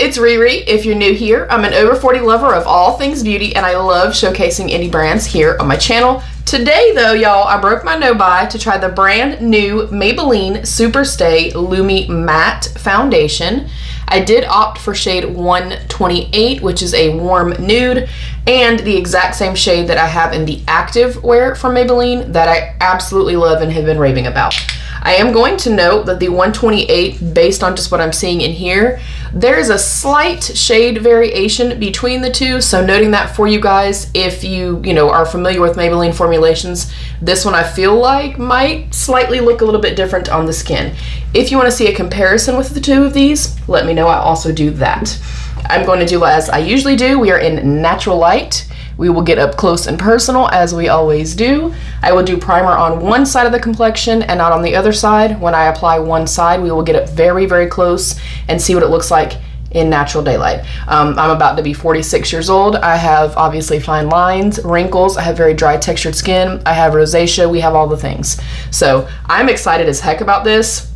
it's Riri. If you're new here, I'm an over 40 lover of all things beauty, and I love showcasing indie brands here on my channel. Today though, y'all, I broke my no-buy to try the brand new Maybelline Superstay Lumi-Matte Foundation. I did opt for shade 128, which is a warm nude, and the exact same shade that I have in the active wear from Maybelline that I absolutely love and have been raving about. I am going to note that the 128, based on just what I'm seeing in here, there is a slight shade variation between the two, so noting that for you guys, if you are familiar with Maybelline formulations, this one I feel like might slightly look a little bit different on the skin. If you want to see a comparison with the two of these, let me know. I also do that. I'm going to do as I usually do. We are in natural light. We will get up close and personal as we always do. I will do primer on one side of the complexion and not on the other side. When I apply one side, we will get up very, very close and see what it looks like in natural daylight. I'm about to be 46 years old. I have obviously fine lines, wrinkles. I have very dry textured skin. I have rosacea. We have all the things. So I'm excited as heck about this.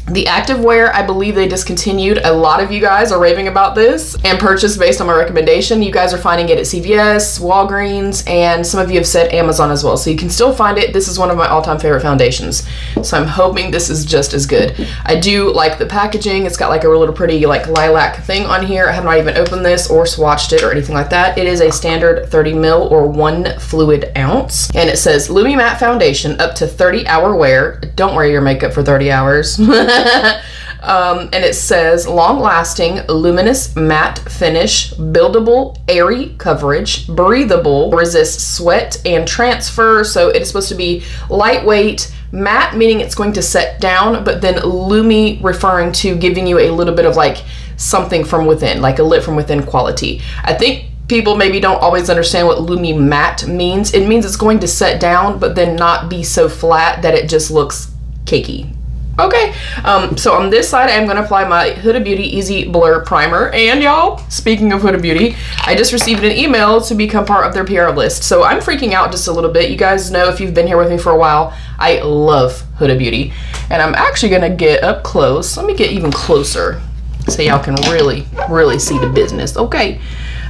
The activewear, I believe they discontinued. A lot of you guys are raving about this and purchased based on my recommendation. You guys are finding it at CVS, Walgreens, and some of you have said Amazon as well. So you can still find it. This is one of my all-time favorite foundations. So I'm hoping this is just as good. I do like the packaging. It's got like a little pretty like lilac thing on here. I have not even opened this or swatched it or anything like that. It is a standard 30 ml or 1 fluid ounce. And it says Lumi Matte Foundation up to 30-hour wear. Don't wear your makeup for 30 hours. And it says long-lasting, luminous matte finish, buildable, airy coverage, breathable, resists sweat and transfer. So it is supposed to be lightweight, matte meaning it's going to set down, but then lumi referring to giving you a little bit of like something from within, like a lit from within quality. I think people maybe don't always understand what lumi matte means. It means it's going to set down, but then not be so flat that it just looks cakey. Okay, so on this side, I'm going to apply my Huda Beauty Easy Blur Primer. And y'all, speaking of Huda Beauty, I just received an email to become part of their PR list. So I'm freaking out just a little bit. You guys know, if you've been here with me for a while, I love Huda Beauty. And I'm actually going to get up close. Let me get even closer so y'all can really, really see the business. Okay,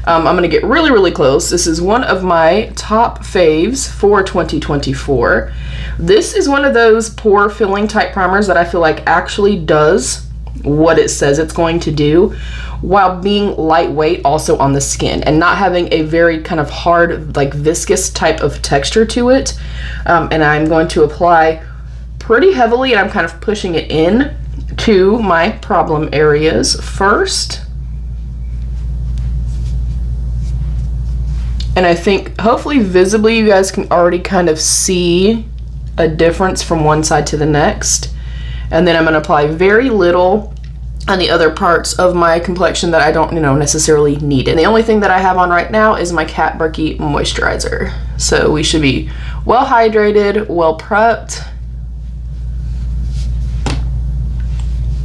I'm going to get really, really close. This is one of my top faves for 2024. This is one of those pore filling type primers that I feel like actually does what it says it's going to do while being lightweight also on the skin and not having a very kind of hard, like viscous type of texture to it. And I'm going to apply pretty heavily, and I'm kind of pushing it in to my problem areas first. And I think hopefully visibly you guys can already kind of see a difference from one side to the next. And then I'm going to apply very little on the other parts of my complexion that I don't necessarily need. And the only thing that I have on right now is my Kat Berkey moisturizer. So we should be well hydrated, well prepped.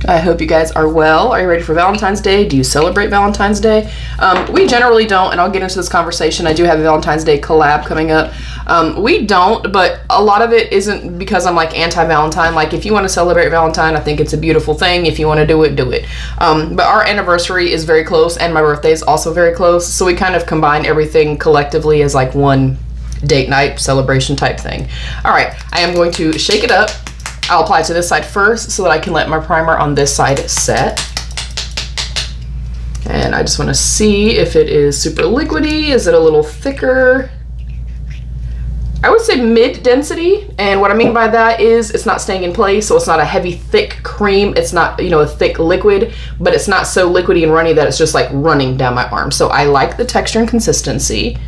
I hope you guys are well. Are you ready for Valentine's Day? Do you celebrate Valentine's Day? We generally don't, and I'll get into this conversation. I do have a Valentine's Day collab coming up. We don't, but a lot of it isn't because I'm like anti-Valentine. Like, if you want to celebrate Valentine, I think it's a beautiful thing. If you want to do it, do it. But our anniversary is very close, and my birthday is also very close, so we kind of combine everything collectively as like one date night celebration type thing. All right, I am going to shake it up. I'll apply to this side first so that I can let my primer on this side set. And I just want to see if it is super liquidy. Is it a little thicker? I would say mid density, and what I mean by that is it's not staying in place, so it's not a heavy thick cream. It's not a thick liquid, but it's not so liquidy and runny that it's just like running down my arm. So I like the texture and consistency.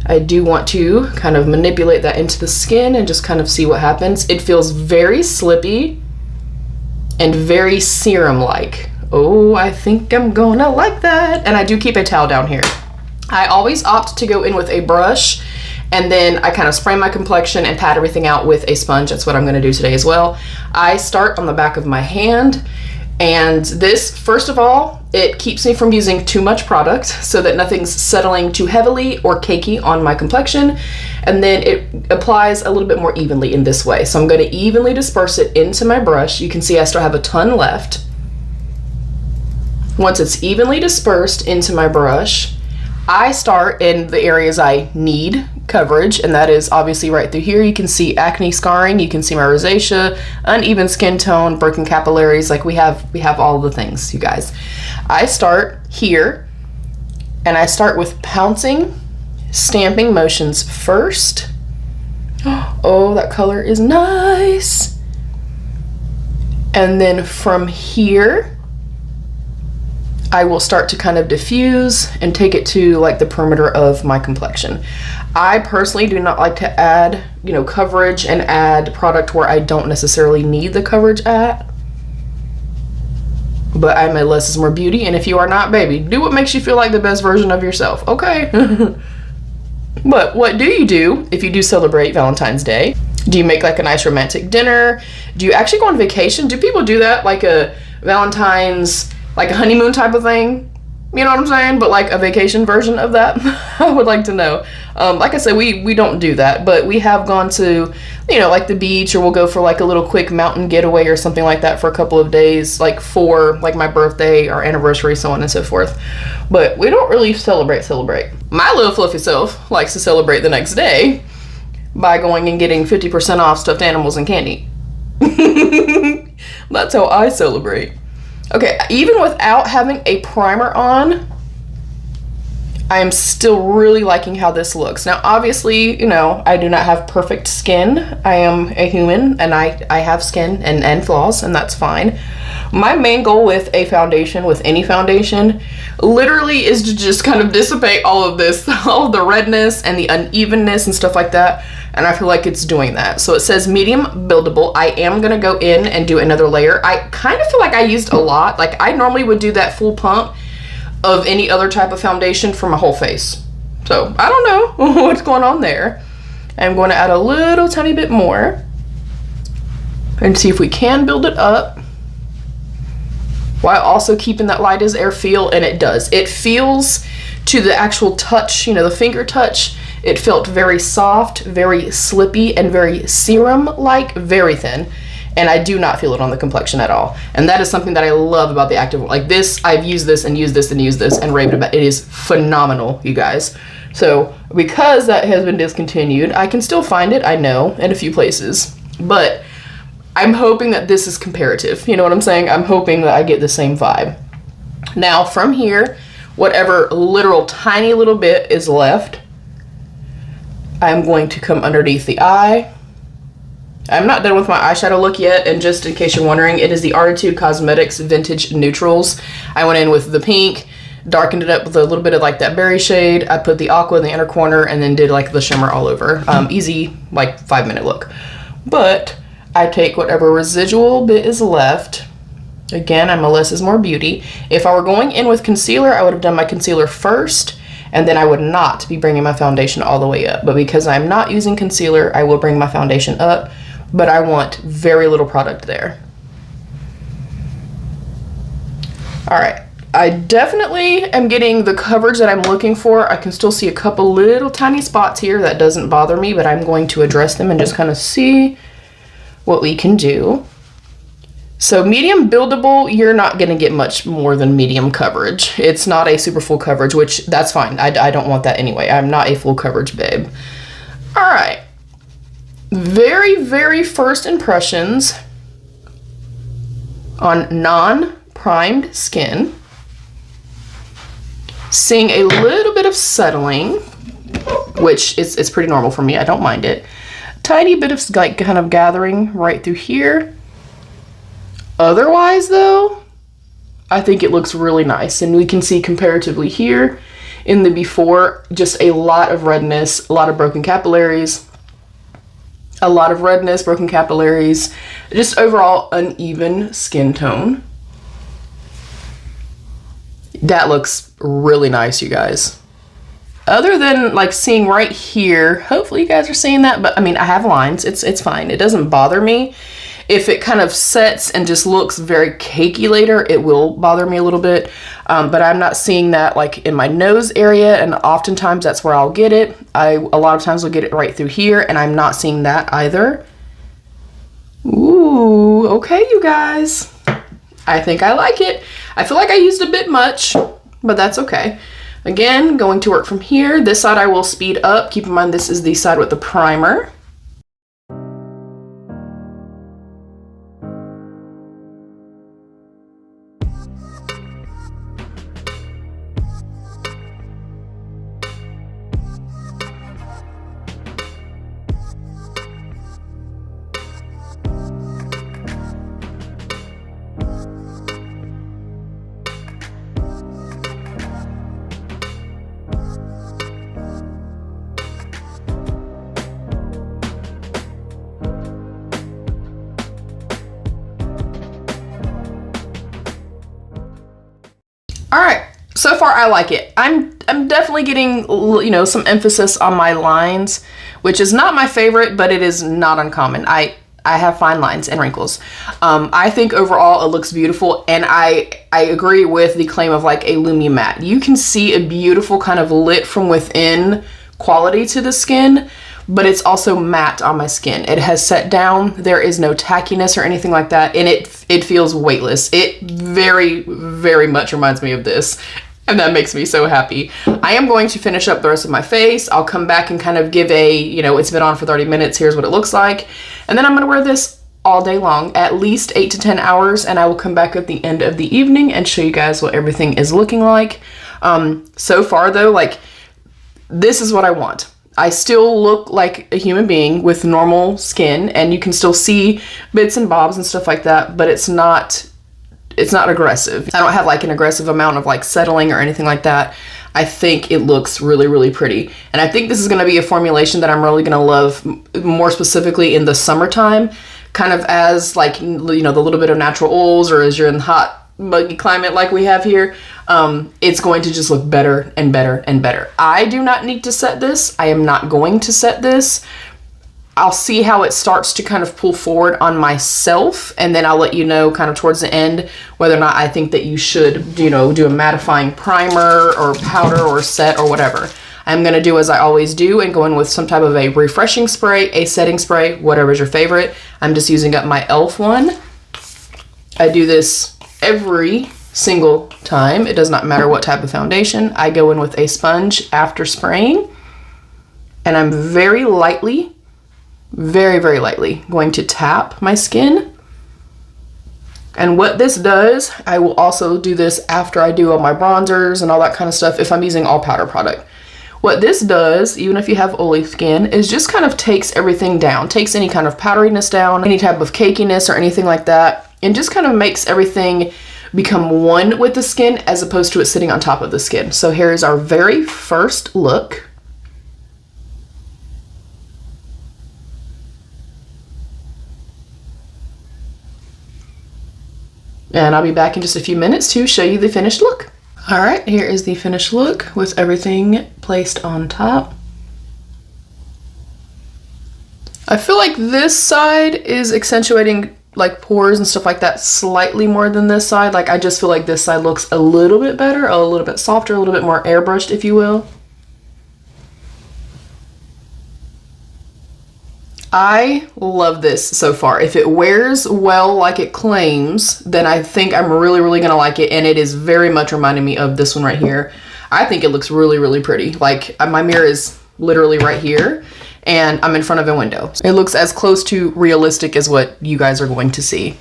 I do want to kind of manipulate that into the skin and just kind of see what happens. It feels very slippy and very serum-like. Oh, I think I'm gonna like that. And I do keep a towel down here. I always opt to go in with a brush, and then I kind of spray my complexion and pat everything out with a sponge. That's what I'm gonna do today as well. I start on the back of my hand, and this, first of all, it keeps me from using too much product so that nothing's settling too heavily or cakey on my complexion. And then it applies a little bit more evenly in this way. So I'm going to evenly disperse it into my brush. You can see I still have a ton left. Once it's evenly dispersed into my brush, I start in the areas I need coverage, and that is obviously right through here. You can see acne scarring, you can see my rosacea, uneven skin tone, broken capillaries. Like we have all the things, you guys. I start here, and I start with pouncing, stamping motions first. Oh, that color is nice. And then from here, I will start to kind of diffuse and take it to like the perimeter of my complexion. I personally do not like to add, you know, coverage and add product where I don't necessarily need the coverage at. But I'm a less is more beauty, and if you are not, baby, do what makes you feel like the best version of yourself, okay? But what do you do if you do celebrate Valentine's Day? Do you make like a nice romantic dinner? Do you actually go on vacation? Do people do that, like a Valentine's, like a honeymoon type of thing? You know what I'm saying? But like a vacation version of that. I would like to know. Like I said, we don't do that, but we have gone to, you know, like the beach, or we'll go for like a little quick mountain getaway or something like that for a couple of days, like for like my birthday, our anniversary, so on and so forth. But we don't really celebrate. My little fluffy self likes to celebrate the next day by going and getting 50% off stuffed animals and candy. That's how I celebrate. Okay, even without having a primer on, I am still really liking how this looks. Now, obviously, you know, I do not have perfect skin. I am a human, and I have skin and flaws, and that's fine. My main goal with a foundation, with any foundation, literally is to just kind of dissipate all of this, all of the redness and the unevenness and stuff like that. And I feel like it's doing that. So it says medium buildable. I am gonna go in and do another layer. I kind of feel like I used a lot. Like I normally would do that full pump of any other type of foundation for my whole face. So I don't know what's going on there. I'm going to add a little tiny bit more and see if we can build it up while also keeping that light as air feel, and it does. It feels to the actual touch, you know, the finger touch, it felt very soft, very slippy, and very serum-like, very thin. And I do not feel it on the complexion at all. And that is something that I love about the active, like this, I've used this and used this and used this and raved about. It is phenomenal, you guys. So because that has been discontinued, I can still find it, I know, in a few places. But I'm hoping that this is comparative. You know what I'm saying? I'm hoping that I get the same vibe. Now from here, whatever literal tiny little bit is left, I'm going to come underneath the eye. I'm not done with my eyeshadow look yet, and just in case you're wondering, it is the REFERRAL Cosmetics Vintage Neutrals. I went in with the pink, darkened it up with a little bit of like that berry shade. I put the aqua in the inner corner and then did like the shimmer all over. Easy, like 5-minute look. But I take whatever residual bit is left. Again, I'm a less is more beauty. If I were going in with concealer, I would have done my concealer first, and then I would not be bringing my foundation all the way up. But because I'm not using concealer, I will bring my foundation up, but I want very little product there. All right, I definitely am getting the coverage that I'm looking for. I can still see a couple little tiny spots here. That doesn't bother me, but I'm going to address them and just kind of see what we can do. So medium buildable, you're not gonna get much more than medium coverage. It's not a super full coverage, which that's fine. I don't want that anyway. I'm not a full coverage babe. All right, very, very first impressions on non-primed skin. Seeing a little bit of settling, which is pretty normal for me. I don't mind it. Tiny bit of like kind of gathering right through here. Otherwise though, I think it looks really nice, and we can see comparatively here in the before, just a lot of redness, a lot of broken capillaries, a lot of redness, broken capillaries, just overall uneven skin tone. That looks really nice, you guys. Other than like seeing right here, hopefully you guys are seeing that, but I mean, I have lines, it's fine. It doesn't bother me. If it kind of sets and just looks very cakey later, it will bother me a little bit, but I'm not seeing that like in my nose area, and oftentimes that's where I'll get it. A lot of times will get it right through here, and I'm not seeing that either. Ooh, okay, you guys. I think I like it. I feel like I used a bit much, but that's okay. Again, going to work from here. This side I will speed up. Keep in mind this is the side with the primer. All right, so far I like it. I'm definitely getting, you know, some emphasis on my lines, which is not my favorite, but it is not uncommon. I have fine lines and wrinkles. I think overall it looks beautiful, and I agree with the claim of like a lumi-matte. You can see a beautiful kind of lit from within quality to the skin, but it's also matte on my skin. It has set down. There is no tackiness or anything like that, and it feels weightless. It very, very much reminds me of this, and that makes me so happy. I am going to finish up the rest of my face. I'll come back and kind of give a, you know, it's been on for 30 minutes. Here's what it looks like. And then I'm going to wear this all day long, at least 8 to 10 hours, and I will come back at the end of the evening and show you guys what everything is looking like. So far though, like, this is what I want. I still look like a human being with normal skin, and you can still see bits and bobs and stuff like that, but it's not aggressive. I don't have like an aggressive amount of like settling or anything like that. I think it looks really, really pretty. And I think this is going to be a formulation that I'm really going to love more specifically in the summertime, kind of as like, you know, the little bit of natural oils, or as you're in hot, muggy climate like we have here. It's going to just look better and better and better. I do not need to set this. I am not going to set this. I'll see how it starts to kind of pull forward on myself, and then I'll let you know kind of towards the end whether or not I think that you should, you know, do a mattifying primer or powder or set or whatever. I'm going to do as I always do and go in with some type of a refreshing spray, a setting spray, whatever's your favorite. I'm just using up my e.l.f. one. I do this every single time. It does not matter what type of foundation. I go in with a sponge after spraying, and I'm very lightly, very, very lightly going to tap my skin. And what this does, I will also do this after I do all my bronzers and all that kind of stuff if I'm using all powder product. What this does, even if you have oily skin, is just kind of takes everything down, takes any kind of powderiness down, any type of cakiness or anything like that, and just kind of makes everything become one with the skin as opposed to it sitting on top of the skin. So here's our very first look. And I'll be back in just a few minutes to show you the finished look. All right, here is the finished look with everything placed on top. I feel like this side is accentuating like pores and stuff like that slightly more than this side. Like, I just feel like this side looks a little bit better, a little bit softer, a little bit more airbrushed, if you will. I love this so far. If it wears well like it claims, then I think I'm really, really gonna like it, and it is very much reminding me of this one right here. I think it looks really, really pretty. Like, my mirror is literally right here, and I'm in front of a window. It looks as close to realistic as what you guys are going to see.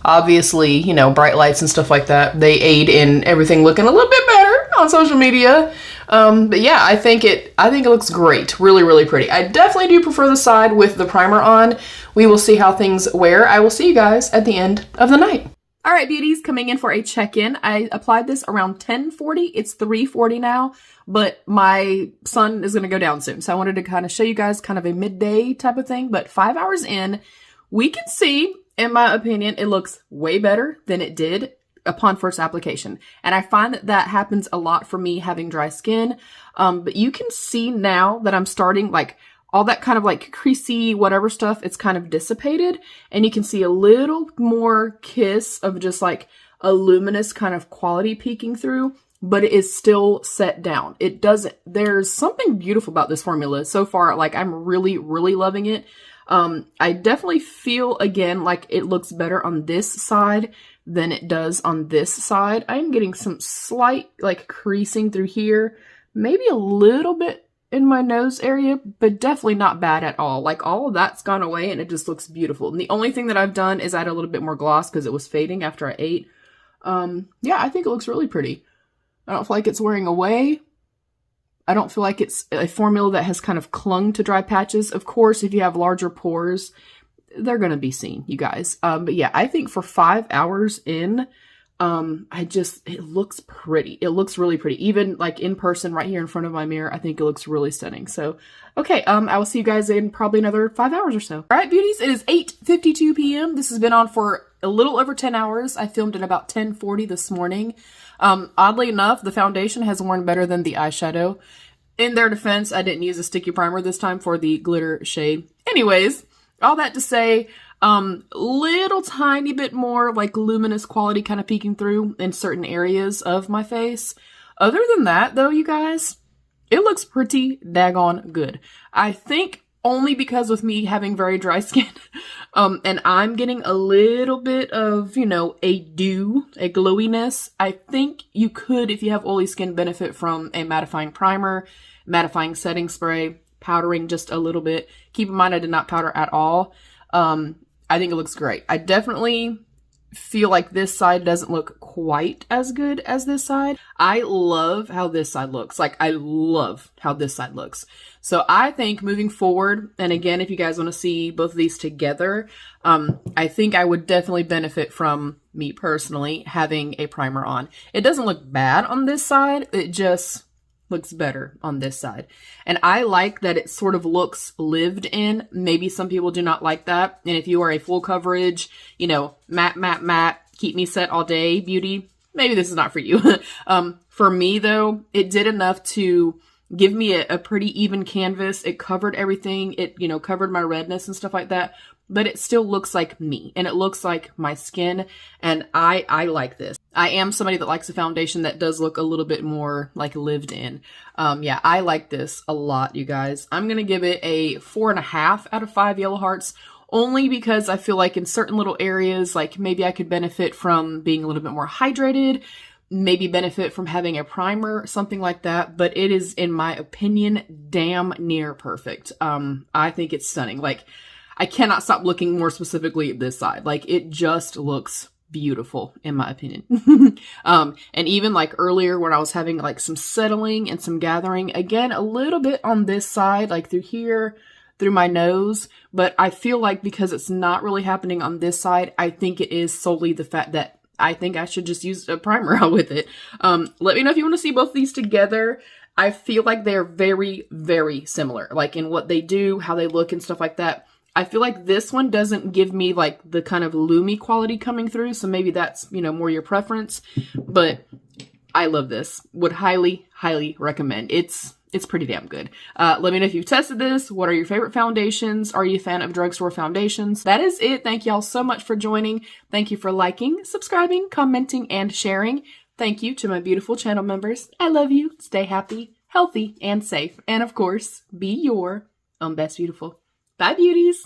Obviously, you know, bright lights and stuff like that, they aid in everything looking a little bit better on social media. But yeah, I think it looks great. Really, really pretty. I definitely do prefer the side with the primer on. We will see how things wear. I will see you guys at the end of the night. All right, beauties, coming in for a check-in. I applied this around 10:40. It's 3:40 now, but my sun is going to go down soon. So I wanted to kind of show you guys kind of a midday type of thing. But 5 hours in, we can see, in my opinion, it looks way better than it did upon first application. And I find that that happens a lot for me having dry skin. But you can see now that I'm starting, like, all that kind of like creasy whatever stuff, it's kind of dissipated, and you can see a little more kiss of just like a luminous kind of quality peeking through, but it is still set down. It doesn't, there's something beautiful about this formula so far. Like, I'm really, really loving it. I definitely feel, again, like it looks better on this side than it does on this side. I'm getting some slight, like, creasing through here. Maybe a little bit in my nose area, but definitely not bad at all. Like, all of that's gone away and it just looks beautiful. And the only thing that I've done is add a little bit more gloss because it was fading after I ate. Yeah, I think it looks really pretty. I don't feel like it's wearing away. I don't feel like it's a formula that has kind of clung to dry patches. Of course, if you have larger pores, they're going to be seen, you guys. But yeah, I think for 5 hours in, it looks pretty. It looks really pretty. Even like in person right here in front of my mirror, I think it looks really stunning. So, okay, I will see you guys in probably another 5 hours or so. All right, beauties, it is 8:52 p.m. This has been on for a little over 10 hours. I filmed at about 10:40 this morning. Oddly enough, the foundation has worn better than the eyeshadow. In their defense, I didn't use a sticky primer this time for the glitter shade. Anyways, all that to say, little tiny bit more like luminous quality kind of peeking through in certain areas of my face. Other than that, though, you guys, it looks pretty daggone good. I think only because with me having very dry skin, and I'm getting a little bit of, you know, a glowiness. I think you could, if you have oily skin, benefit from a mattifying primer, mattifying setting spray, powdering just a little bit. Keep in mind, I did not powder at all. I think it looks great. I definitely feel like this side doesn't look quite as good as this side. I love how this side looks. Like, I love how this side looks. So I think moving forward, and again, if you guys want to see both of these together, I think I would definitely benefit from, me personally, having a primer on. It doesn't look bad on this side. It just looks better on this side. And I like that it sort of looks lived in. Maybe some people do not like that. And if you are a full coverage, you know, matte, keep me set all day beauty, maybe this is not for you. For me though, it did enough to give me a pretty even canvas. It covered everything. It, you know, covered my redness and stuff like that. But it still looks like me, and it looks like my skin, and I like this. I am somebody that likes a foundation that does look a little bit more like lived in. Yeah, I like this a lot, you guys. I'm gonna give it a 4.5 out of 5 yellow hearts, only because I feel like in certain little areas, like maybe I could benefit from being a little bit more hydrated, maybe benefit from having a primer, something like that. But it is, in my opinion, damn near perfect. I think it's stunning. Like, I cannot stop looking more specifically at this side. Like, it just looks beautiful, in my opinion. And even like earlier when I was having like some settling and some gathering, again, a little bit on this side, like through here, through my nose. But I feel like because it's not really happening on this side, I think it is solely the fact that I think I should just use a primer with it. Let me know if you want to see both of these together. I feel like they're very, very similar, like in what they do, how they look and stuff like that. I feel like this one doesn't give me like the kind of loomy quality coming through. So maybe that's, you know, more your preference, but I love this. Would highly, highly recommend. It's pretty damn good. Let me know if you've tested this. What are your favorite foundations? Are you a fan of drugstore foundations? That is it. Thank y'all so much for joining. Thank you for liking, subscribing, commenting, and sharing. Thank you to my beautiful channel members. I love you. Stay happy, healthy, and safe. And of course, be your own best beautiful. Bye, beauties.